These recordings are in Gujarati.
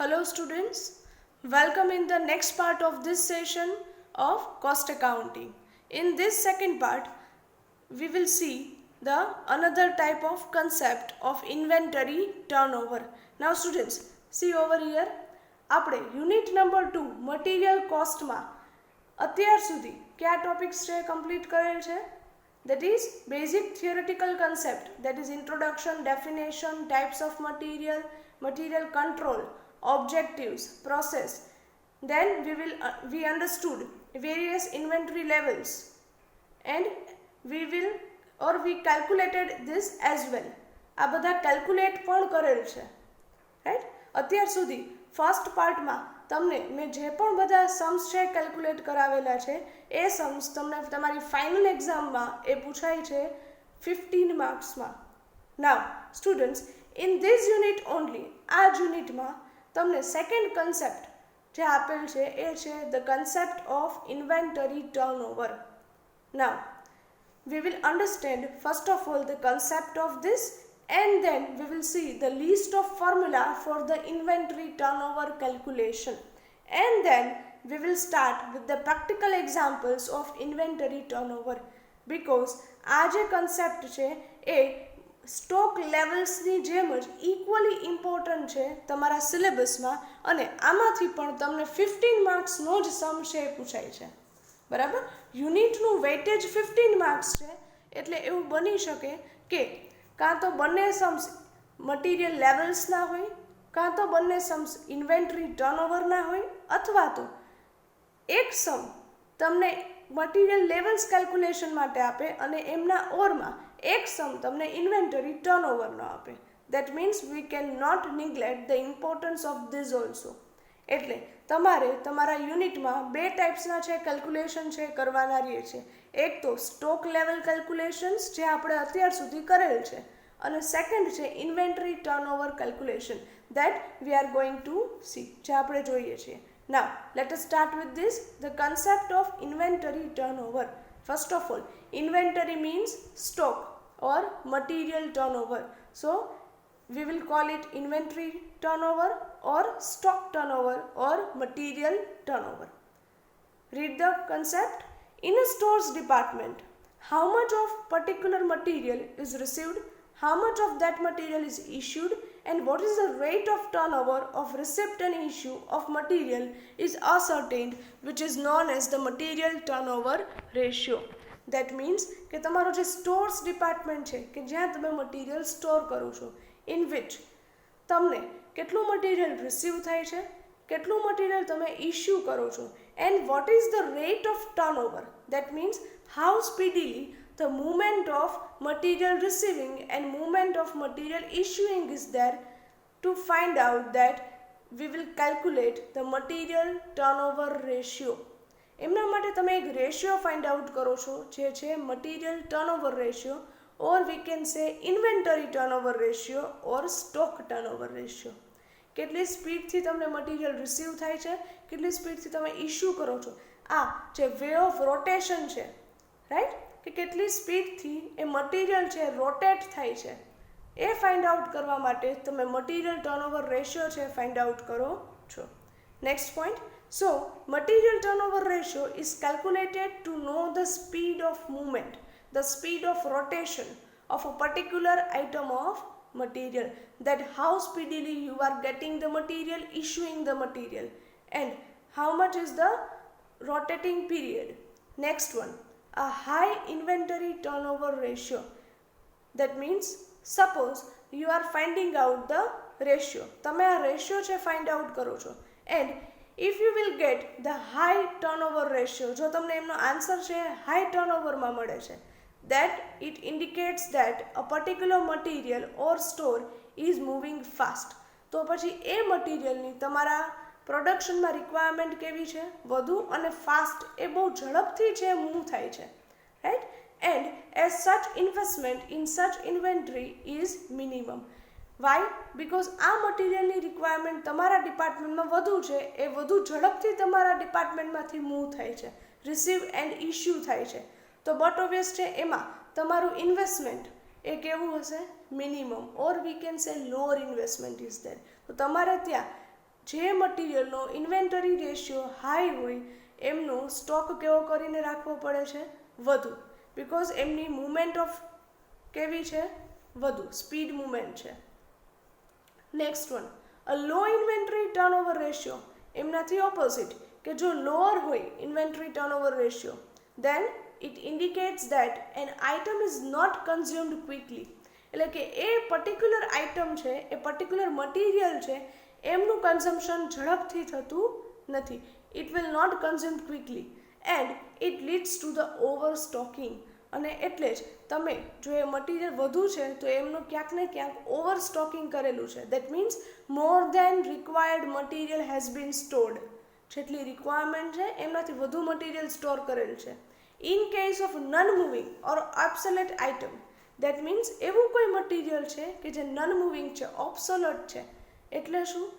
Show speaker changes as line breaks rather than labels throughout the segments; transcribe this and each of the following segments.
Hello students, welcome in the next part of this session of cost accounting. In this second part, we will see the another type of concept of inventory turnover. Now students, see over here, આપણે યુનિટ નંબર 2 મટીરિયલ કોસ્ટમાં અત્યાર સુધી કયા ટોપિક્સ છે કમ્પ્લીટ કરેલ છે? That is basic theoretical concept, that is introduction, definition, types of material, material control, objectives, process. Then we understood various inventory levels and we calculated this as well. આ બધા calculate પણ કરેલ છે, right? અત્યાર સુધી ફર્સ્ટ પાર્ટમાં તમને મેં જે પણ બધા સમ્સ છે કેલ્ક્યુલેટ કરાવેલા છે એ સમ્સ તમને તમારી ફાઇનલ એક્ઝામમાં એ પૂછાય છે 15 માર્ક્સમાં. Now students, in this unit only, આ જ યુનિટમાં તમને સેકન્ડ કન્સેપ્ટ જે આપેલ છે એ છે the concept of inventory turnover. Now we will understand first of all the concept of this, and then we will see the list of formula for the inventory turnover calculation, and then we will start with the practical examples of inventory turnover, because આ જે concept છે એ સ્ટોક લેવલ્સની જેમ જ ઇક્વલી ઇમ્પોર્ટન્ટ છે તમારા સિલેબસમાં, અને આમાંથી પણ તમને 15 માર્ક્સનો જ સમ છે પૂછાય છે. બરાબર? યુનિટનું વેઇટેજ 15 માર્ક્સ છે, એટલે એવું બની શકે કે કાં તો બંને સમ્સ મટીરિયલ લેવલ્સના હોય, કાં તો બંને સમ્સ ઇન્વેન્ટરી ટર્નઓવરના હોય, અથવા તો એક સમ તમને મટીરિયલ લેવલ્સ કેલ્ક્યુલેશન માટે આપે અને એમના ઓરમાં એક સમ તમને ઇન્વેન્ટરી ટર્નઓવરનો આપે. That means we can not neglect the importance of this also. એટલે તમારે તમારા યુનિટમાં બે ટાઈપ્સના છે કેલ્ક્યુલેશન છે કરવાના રહે છે. એક તો સ્ટોક લેવલ કેલ્ક્યુલેશન્સ જે આપણે અત્યાર સુધી કરેલ છે, અને સેકન્ડ છે inventory turnover calculation that we are going to see, જે આપણે જોઈએ છીએ. Now let us start with this the concept of inventory turnover. First of all, inventory means stock or material turnover. So we will call it inventory turnover or stock turnover or material turnover. Read the concept. In a stores department, how much of particular material is received, how much of that material is issued, and what is the rate of turnover of receipt and issue of material is ascertained, which is known as the material turnover ratio. That means કે તમારો જે સ્ટોર્સ ડિપાર્ટમેન્ટ છે કે જ્યાં તમે મટીરિયલ સ્ટોર કરો છો, in which તમને કેટલું મટીરિયલ રિસીવ થાય છે, કેટલું મટીરિયલ તમે ઇશ્યુ કરો છો, and what is the rate of turnover. That means how speedily the movement of material receiving and movement of material issuing is there. To find out that, we will calculate the material turnover ratio. એમના માટે તમે એક રેશિયો ફાઇન્ડ આઉટ કરો છો જે છે material turnover ratio, or we can say inventory turnover ratio or stock turnover ratio. કેટલી સ્પીડથી તમને મટીરિયલ રિસીવ થાય છે, કેટલી સ્પીડથી તમે ઇશ્યુ કરો છો, આ જે વે ઓફ રોટેશન છે, રાઈટ, કે કેટલી સ્પીડથી એ મટીરિયલ છે રોટેટ થાય છે, એ ફાઇન્ડ આઉટ કરવા માટે તમે મટીરિયલ ટર્નઓવર રેશિયો છે ફાઇન્ડ આઉટ કરો છો. Next point. So material turnover ratio is calculated to know the speed of movement, the speed of rotation of a particular item of material, that how speedily you are getting the material, issuing the material, and how much is the rotating period. Next one, a high inventory turnover ratio. That means suppose you are finding out the ratio, તમે આ રેશિયો છે ફાઇન્ડ આઉટ કરો છો, and if you will get the high turnover ratio, જો તમને એમનો આન્સર છે હાઈ ટર્નઓવરમાં મળે છે, that it indicates that a particular material or store is moving fast. તો પછી એ મટીરિયલની તમારા પ્રોડક્શનમાં રિક્વાયરમેન્ટ કેવી છે, વધુ અને ફાસ્ટ, એ બહુ ઝડપથી છે મૂવ થાય છે, right, and as such investment in such inventory is minimum. Why? Because આ મટીરિયલની રિક્વાયરમેન્ટ તમારા ડિપાર્ટમેન્ટમાં વધુ છે, એ વધુ ઝડપથી તમારા ડિપાર્ટમેન્ટમાંથી મૂવ થાય છે, રિસીવ એન્ડ ઇશ્યુ થાય છે. તો બટ ઓબ્વિયસ છે એમાં તમારું ઇન્વેસ્ટમેન્ટ એ કેવું હશે? Minimum, or we can say lower investment is there. તો તમારે ત્યાં જે મટીરિયલનો ઇન્વેન્ટરી રેશિયો હાઈ હોય એમનો સ્ટોક કેવો કરીને રાખવો પડે છે, વધુ, બિકોઝ એમની મુવમેન્ટ ઓફ કેવી છે, વધુ સ્પીડ મુવમેન્ટ છે. નેક્સ્ટ વન, અ લો ઇન્વેન્ટરી ટર્નઓવર રેશિયો, એમનાથી ઓપોઝિટ કે જો લોઅર હોય inventory turnover ratio, then it indicates that an item is not consumed quickly. એટલે કે એ પર્ટિક્યુલર આઇટમ છે, એ પર્ટિક્યુલર મટીરિયલ છે, એમનું કન્ઝમ્પશન ઝડપથી થતું નથી. It will not consume quickly and it leads to the over stocking. અને એટલે જ તમે જો એ મટીરિયલ વધુ છે તો એમનું ક્યાંક ને ક્યાંક ઓવર સ્ટોકિંગ કરેલું છે. That means more than required material has been stored. જેટલી રિક્વાયરમેન્ટ છે એમનાથી વધુ મટીરિયલ સ્ટોર કરેલ છે. In case of non moving or obsolete item, that means એવું કોઈ મટીરિયલ છે કે જે નન મૂવિંગ છે, ઓબ્સોલેટ છે. એટલે શું?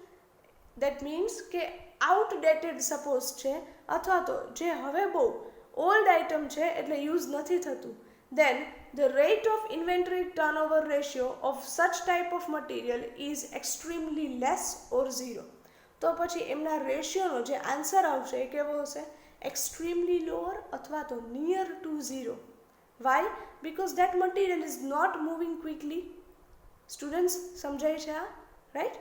દેટ મીન્સ કે આઉટડેટેડ સપોઝ છે, અથવા તો જે હવે બહુ ઓલ્ડ આઇટમ છે એટલે યુઝ નથી થતું, then the rate of inventory turnover ratio of such type of material is extremely less or zero. તો પછી એમના રેશિયોનો જે આન્સર આવશે એ કેવો હશે? એક્સ્ટ્રીમલી લોઅર અથવા તો near to zero. Why? Because that material is not moving quickly. Students સમજાય છે આ? Right?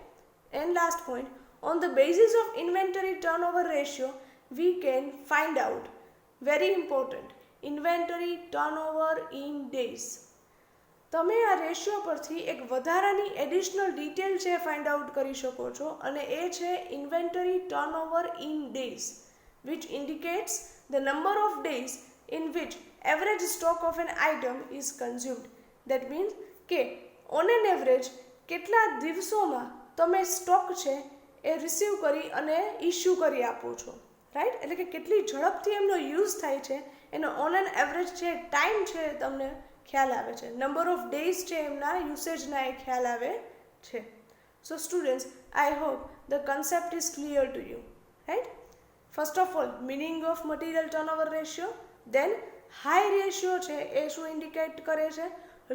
And last point, on the basis of inventory turnover ratio we can find out, very important, inventory turnover in days. તમે આ રેશિયો પરથી એક વધારાની એડિશનલ ડિટેલ છે ફાઇન્ડ આઉટ કરી શકો છો, અને એ છે inventory turnover in days, which indicates the number of days in which average stock of an item is consumed. That means કે on an average કેટલા દિવસોમાં તમે સ્ટોક છે એ રિસીવ કરી અને ઇસ્યુ કરી આપો છો. રાઈટ? એટલે કે કેટલી ઝડપથી એમનો યુઝ થાય છે એનો ઓન એન એવરેજ છે ટાઈમ છે તમને ખ્યાલ આવે છે. નંબર ઓફ ડેઝ છે એમના યુસેજના એ ખ્યાલ આવે છે. So students, I hope the concept is clear to you. Right? First of all, meaning of material turnover ratio, then high ratio છે એ શું ઇન્ડિકેટ કરે છે,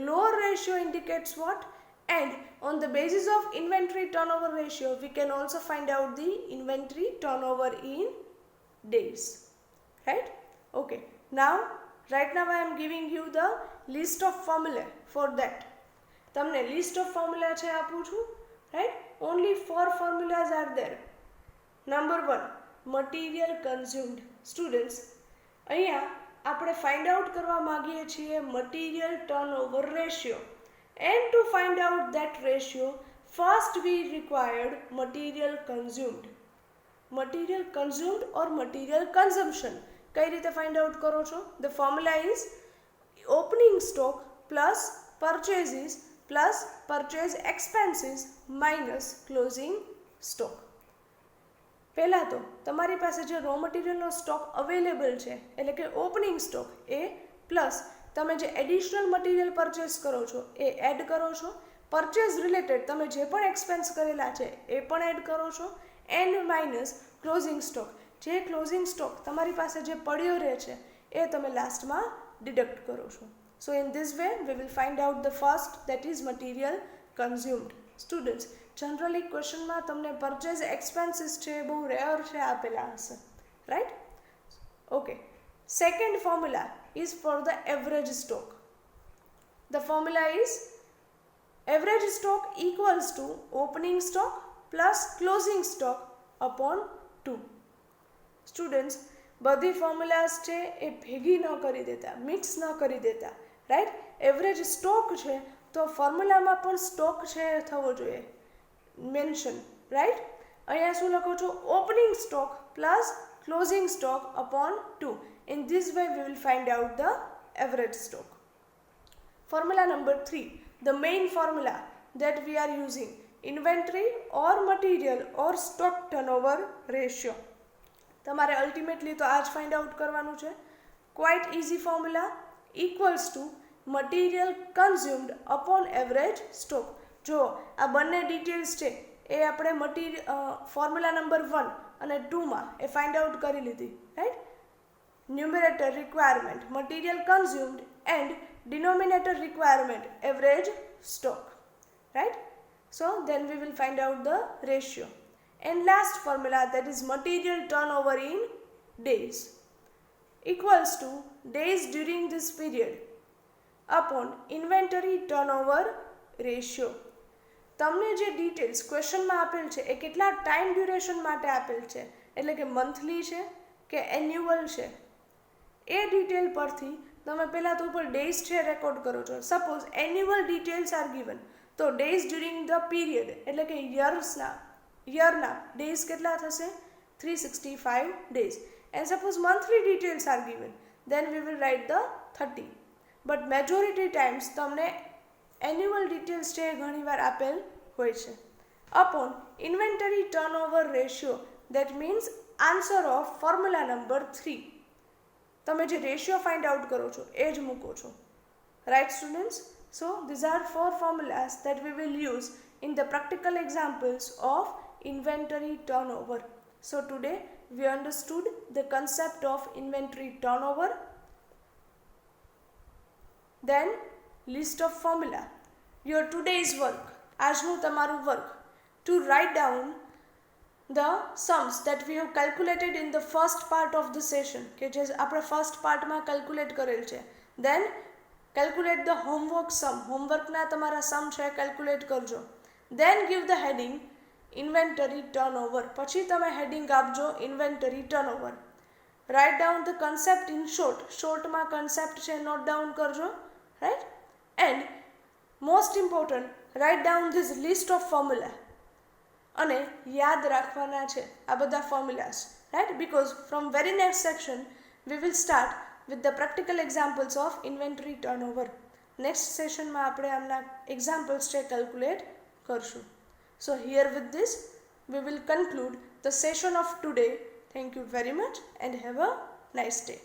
lower ratio indicates what, and on the basis of inventory turnover ratio we can also find out the inventory turnover in days. Right? Okay, now right now I am giving you the list of formula for that. તમને list of formula છે આપું છું. Right? Only 4 formulas are there. Number 1, material consumed. Students, અહીંયા આપણે find out કરવા માંગીએ છીએ material turnover ratio. And to find out that ratio, first we required material consumed. Material consumed or material consumption. કઈ રીતે find out કરો છો? The formula is opening stock plus purchases plus purchase expenses minus closing stock. પહેલા તો તમારી પાસે જે રો મટીરિયલનો સ્ટોક અવેલેબલ છે એટલે કે ઓપનિંગ સ્ટોક એ પ્લસ તમે જે એડિશનલ મટીરિયલ પરચેસ કરો છો એ એડ કરો છો. પરચેસ રિલેટેડ તમે જે પણ એક્સપેન્સ કરેલા છે એ પણ એડ કરો છો. એન્ડ માઇનસ ક્લોઝિંગ સ્ટોક, જે ક્લોઝિંગ સ્ટોક તમારી પાસે જે પડ્યો રહે છે એ તમે લાસ્ટમાં ડિડક્ટ કરો છો. So in this way we will find out the first, that is material consumed. Students, generally ક્વેશ્ચનમાં તમને પરચેઝ એક્સપેન્સીસ છે બહુ રેર છે આપેલા હશે. Right? Okay. Second formula is for the average stock. The formula is average stock equals to opening stock plus closing stock upon 2. Students, બધી formulas છે એ ભેગી ન કરી દેતા, મિક્સ ન કરી દેતા. રાઈટ? એવરેજ સ્ટોક છે તો ફોર્મ્યુલામાં પણ સ્ટોક છે થવો જોઈએ મેન્શન. રાઈટ? અહીંયા શું લખો છો? Opening stock plus closing stock upon 2. In this way we will find out the average stock. Formula number 3, the main formula that we are using, inventory or material or stock turnover ratio. તમારે અલ્ટિમેટલી તો આ જ ફાઇન્ડ આઉટ કરવાનું છે. Quite easy formula, equals to material consumed upon average stock. જો આ બંને ડિટેલ્સ છે એ આપણે ફોર્મ્યુલા નંબર 1 અને 2માં એ ફાઇન્ડ આઉટ કરી લીધી. Right? Numerator requirement material consumed and denominator requirement average stock. Right? So then we will find out the ratio. and last formula, that is material turnover in days, equals to days during this period upon inventory turnover ratio. તમને જે ડિટેલ્સ ક્વેશ્ચનમાં આપેલ છે એ કેટલા ટાઈમ ડ્યુરેશન માટે આપેલ છે, એટલે કે મંથલી છે કે એન્યુઅલ છે, એ ડિટેલ પરથી તમે પહેલાં તો ઉપર ડેઝ છે રેકોર્ડ કરો છો. Suppose annual details R given, તો ડેઝ ડ્યુરિંગ ધ પીરિયડ એટલે કે યરના ડેઝ કેટલા થશે? 365 days. And suppose monthly details are given, then we will write the 30. But majority times તમને annual details છે ઘણીવાર આપેલ હોય છે. Upon inventory turnover ratio, that means answer of formula number 3. તમે જે રેશિયો ફાઇન્ડ આઉટ કરો છો એ જ મૂકો છો. Right students? So these are 4 formulas that we will use in the practical examples of inventory turnover. So today we understood the concept of inventory turnover, then list of formula. Your today's work, આજનું તમારું work, to write down the sums that we have calculated in the first part of the session, કે જે આપણે first પાર્ટમાં calculate કરેલ છે. Then calculate the homework sum, હોમવર્કના તમારા sum છે calculate કરજો. Then give the heading inventory turnover, પછી તમે heading આપજો inventory turnover. Write down the concept in short, shortમાં concept છે note down કરજો, right? And most important, write down this list of formula અને યાદ રાખવાના છે આ બધા formulas, right? Because from very next section we will start with the practical examples of inventory turnover. Next session માં આપણે આમના examples છે calculate કરશું. So here with this we will conclude the session of today. Thank you very much and have a nice day.